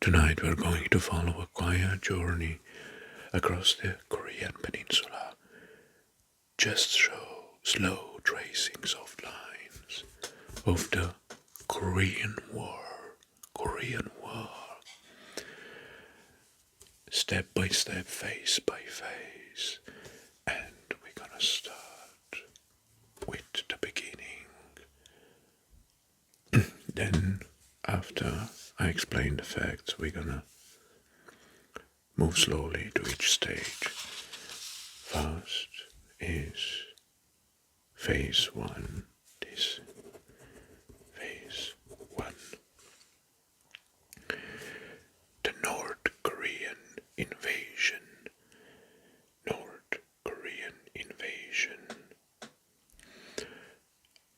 Tonight we're going to follow a quiet journey across the Korean Peninsula. Just show slow tracings of lines of the Korean War. Step by step, face by face. And we're gonna start with the beginning. Then, after I explain the facts, we're gonna move slowly to each stage. First is phase one. This phase one. The North Korean invasion. North Korean invasion.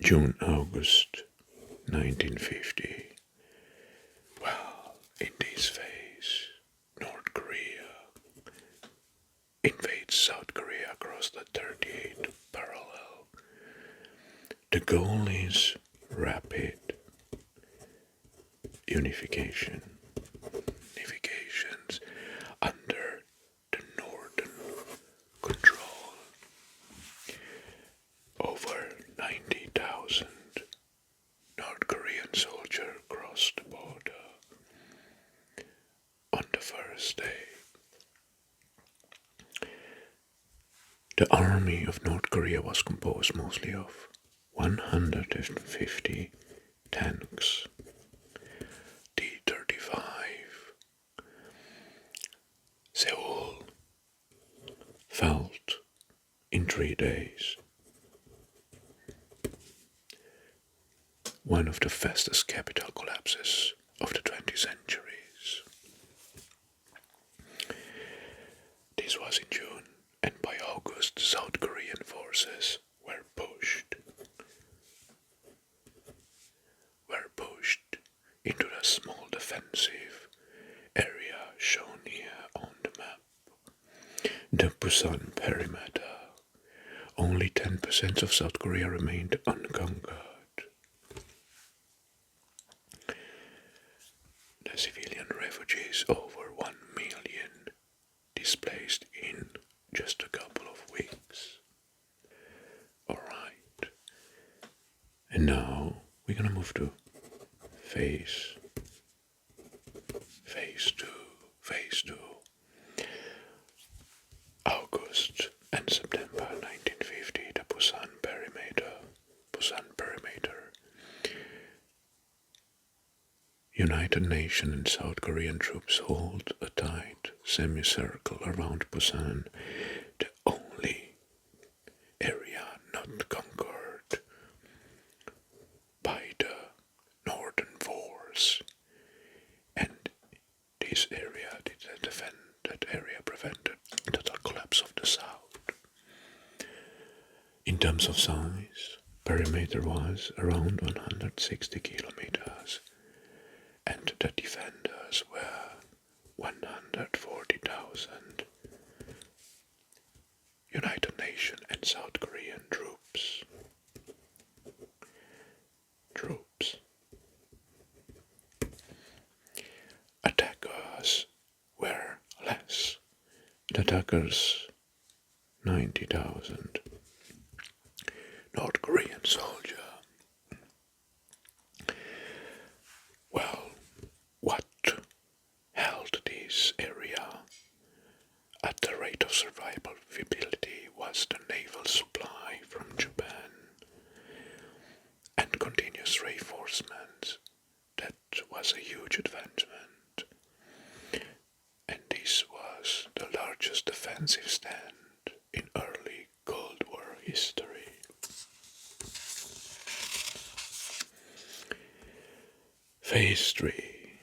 June-August 1950. Well, in this phase, North Korea invades South Korea across the 38th parallel. The goal is rapid unifications under the northern control. Over 90,000 North Korean soldiers crossed the border on the first day. The army of North Korea was composed mostly of 150 tanks, T-35. Seoul felt in 3 days. One of the fastest capital collapses of the 20th centuries. This was in June, and by August, South Korean forces were pushed into the small defensive area shown here on the map. The Pusan Perimeter. Only 10% of South Korea remained unconquered. The civilian refugees, over 1 million, displaced in just a couple of weeks. Alright. And now we're gonna move to phase two. August and September 1950, the Pusan Perimeter. United Nations and South Korean troops hold a tight semicircle around Busan, the only area not conquered by the northern force. And this area prevented the total collapse of the south. In terms of size, perimeter was around 160 kilometers, and the defenders were 140,000 United Nations and South Korean troops. Attackers were less. The attackers, 90,000 North Korean soldiers. Well, what held this area at the rate of survivability was the naval supply from Japan and continuous reinforcements. That was a huge advancement, and this was the largest defensive stand in early Cold War history. Phase 3.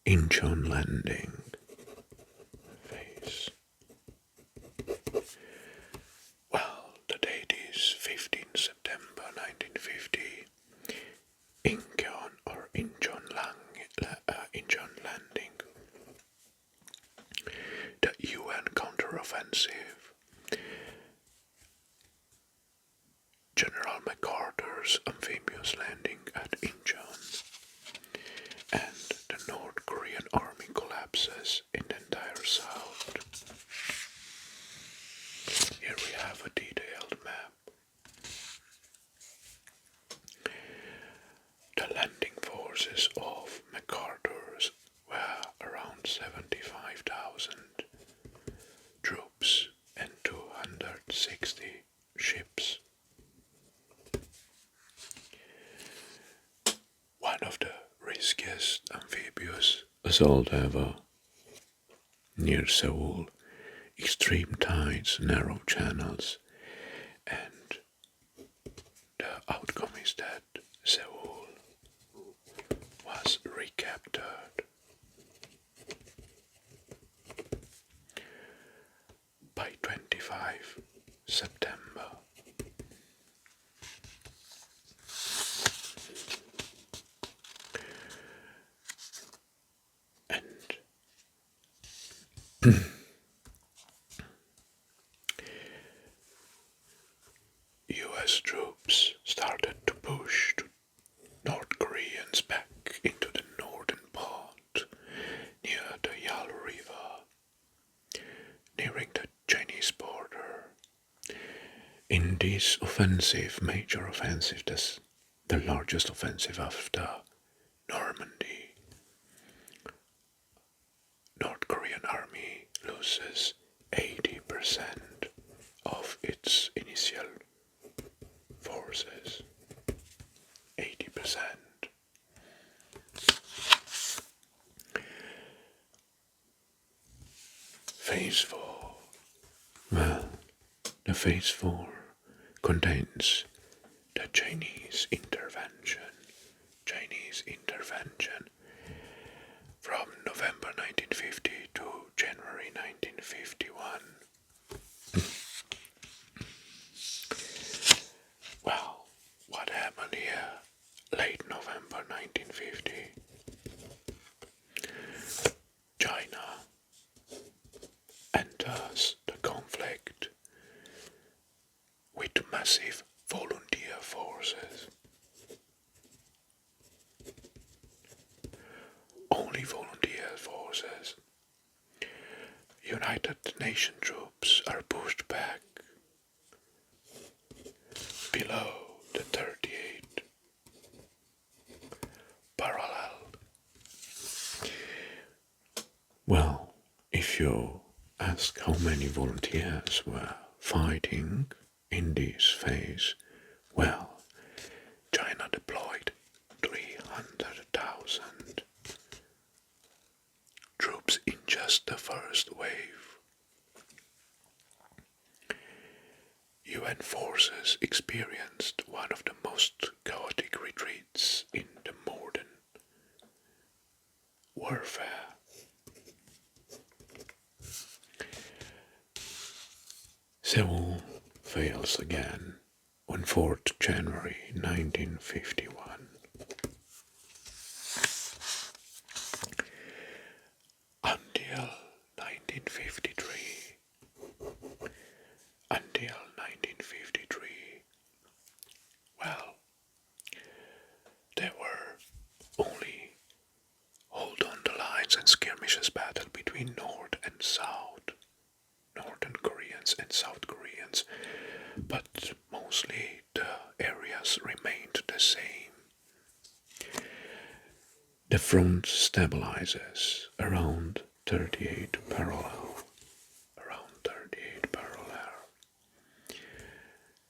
Incheon landing. Phase. Well, the date is 15 September 1950. Incheon or Inchon landing. The UN counteroffensive. General MacArthur's amphibious landing at Inchon. And the North basalt lava near Seoul, extreme tides, narrow channels, and the outcome is that Seoul was recaptured by 25 September. And US troops started to push North Koreans back into the northern part near the Yalu River, nearing the Chinese border. In this offensive, major offensive, the largest offensive after Normandy, North Korean army loses 80% of its initial forces. 80%. Phase 4. Well, the Phase 4 contains the Chinese intervention. From November 1950 to January 1951. Well, what happened here? Late November 1950. China enters the conflict with massive volunteer forces. Only volunteer forces. United Nations troops are pushed back below the 38 parallel. Well, if you ask how many volunteers were fighting in this phase, well, China deployed 300,000 troops in just the first wave. UN forces experienced one of the most chaotic retreats in the modern warfare. Seoul fails again on 4th January 1951. Until 1953, well, there were only hold on the lines and skirmishes battle between North and South, Northern Koreans and South Koreans, but mostly the areas remained the same. The front stabilizes around 38 parallel,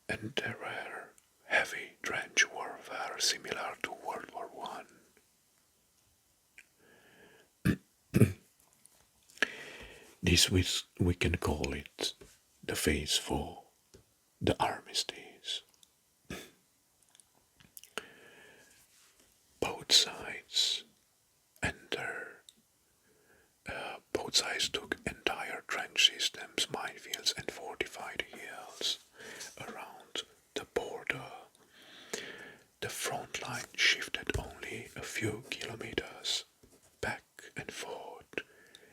and there were heavy trench warfare similar to World War I. This we can call it the Phase 4, the armistice. Both sides took entire trench systems, minefields and fortified hills around the border. The front line shifted only a few kilometers back and forth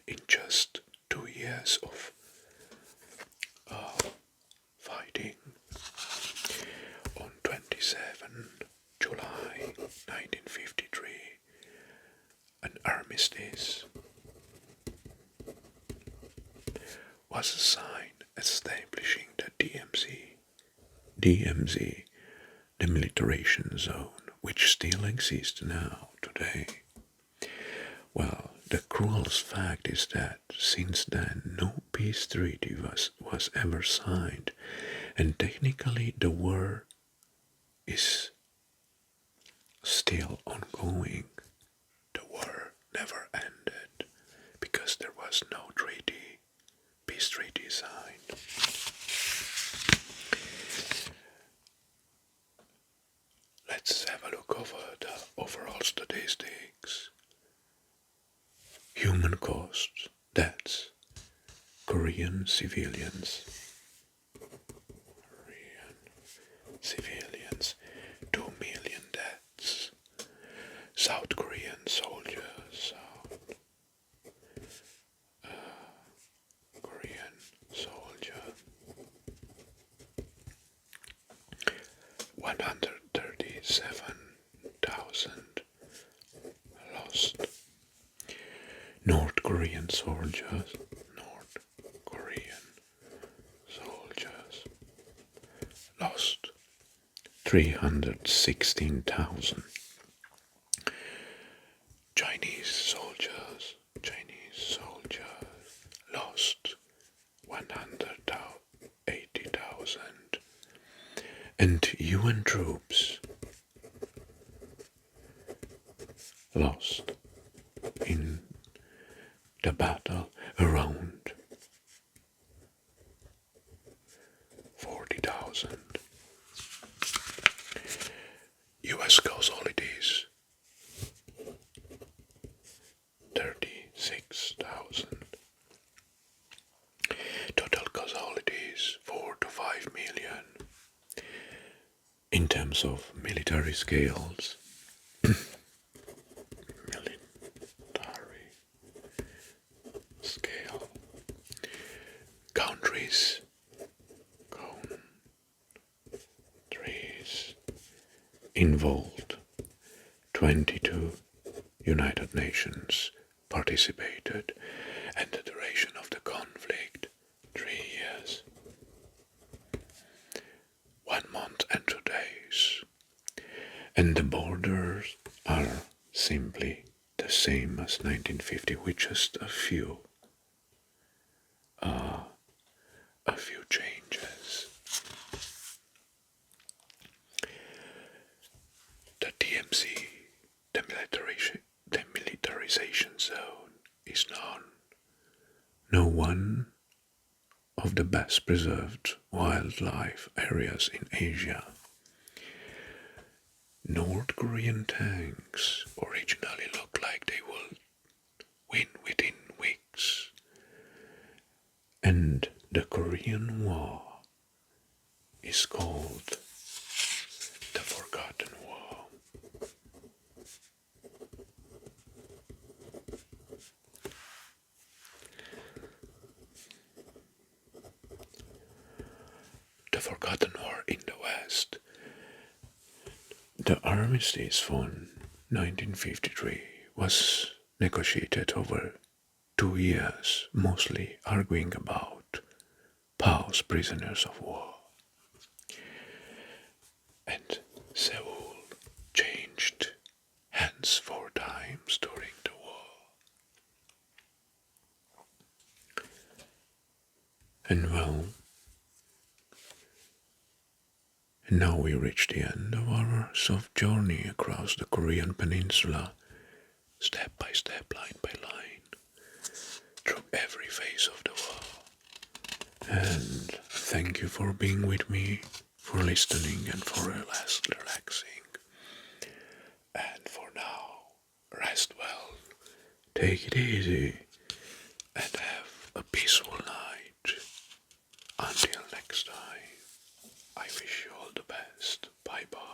in just 2 years of fighting. On 27 July 1953, an armistice was signed establishing the DMZ, demilitarization zone, which still exists now today. Well, the cruelest fact is that since then no peace treaty was ever signed, and technically the war is still ongoing. The war never ended. was no peace treaty signed. Let's have a look over the overall statistics. Human cost, deaths, Korean civilians, 2 million deaths. South Korean soldiers, Korean soldier, 137,000 lost. North Korean soldiers, lost 316,000. Chinese soldiers lost 180,000. And UN troops lost in the battle around 40,000. US casualties 36,000. Total casualties 4 to 5 million. In terms of military scales, countries involved, 22 United Nations participated, and the duration of the conflict 3 years, 1 month and 2 days, and the borders are simply the same as 1950 with just a few changes. The DMZ, the militarization zone, is one of the best preserved wildlife areas in Asia. North Korean tanks originally looked like they would win within weeks, and the Korean War is called the Forgotten War. The Forgotten War in the West. The armistice from 1953 was negotiated over 2 years, mostly arguing about POWs, prisoners of war. And Seoul changed hands 4 times during the war. And well, now we reach the end of our soft journey across the Korean Peninsula, step by step, line by line, through every phase of the war. And thank you for being with me, for listening, and for relaxing. And for now, rest well, take it easy, and have a peaceful night. Until next time, I wish you all the best. Bye bye.